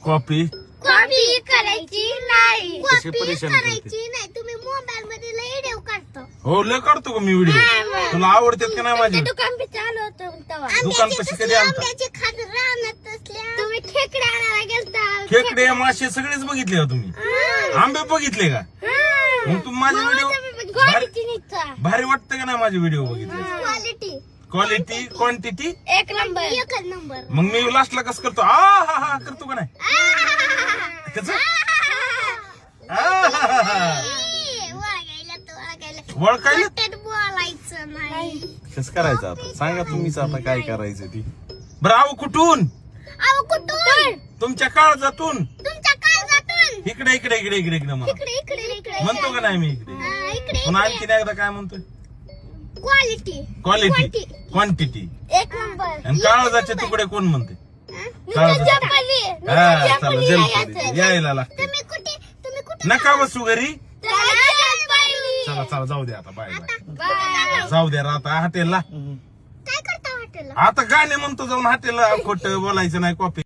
Copy copy करायची नाही. कशी कॉपी परेशान करते. करायची नाही. तुम्ही मोबाईल मध्ये व्हिडिओ काढतो. हो लय काढतो का मी व्हिडिओ तुला आवडतात का नाही माझी दुकान बी चालू होतं तेव्हा. दुकान कशी कधी आणता आंब्याची खात राहणार असल्या. तुम्ही खेकडे आणायला गेलता. खेकडे मासे सगळेच बघितले का तुम्ही आंबे बघितले का मग तुम्ही माझे व्हिडिओ क्वालिटी निघता. भारी वाटतं का नाही माझे व्हिडिओ बघितले क्वालिटी क्वालिटी क्वांटिटी एक नंबर. मग मी लास्टला कसं करतो आ हा हा करतो का नाही कसं वळखायला बोलायचं नाही. कसं करायचं आता सांगा तुम्हीच आता काय करायचं ती बरं आहो कुठून अहो कुठून? तुमच्या काळजातून तुमच्या काळजातून. इकडे इकडे इकडे इकडे इकडे म्हणा इकडे म्हणतो का नाही मी इकडे इकडे पण आणखीन एकदा काय म्हणतोय क्वालिटी क्वांटिटी एक नंबर. आणि काळजाचे तुकडे कोण म्हणते नुसतं जपानी. हा चला जलपरी यायला लागते तुम्ही कुठे नका बसू घरी जलपरी. चला चला जाऊ दे आता बाय बाय बाय. जाऊ द्या आता हॉटेलला काय करता हॉटेलला? आता गाणे म्हणतो जाऊन हॉटेलला खोटं बोलायचं नाही कॉपी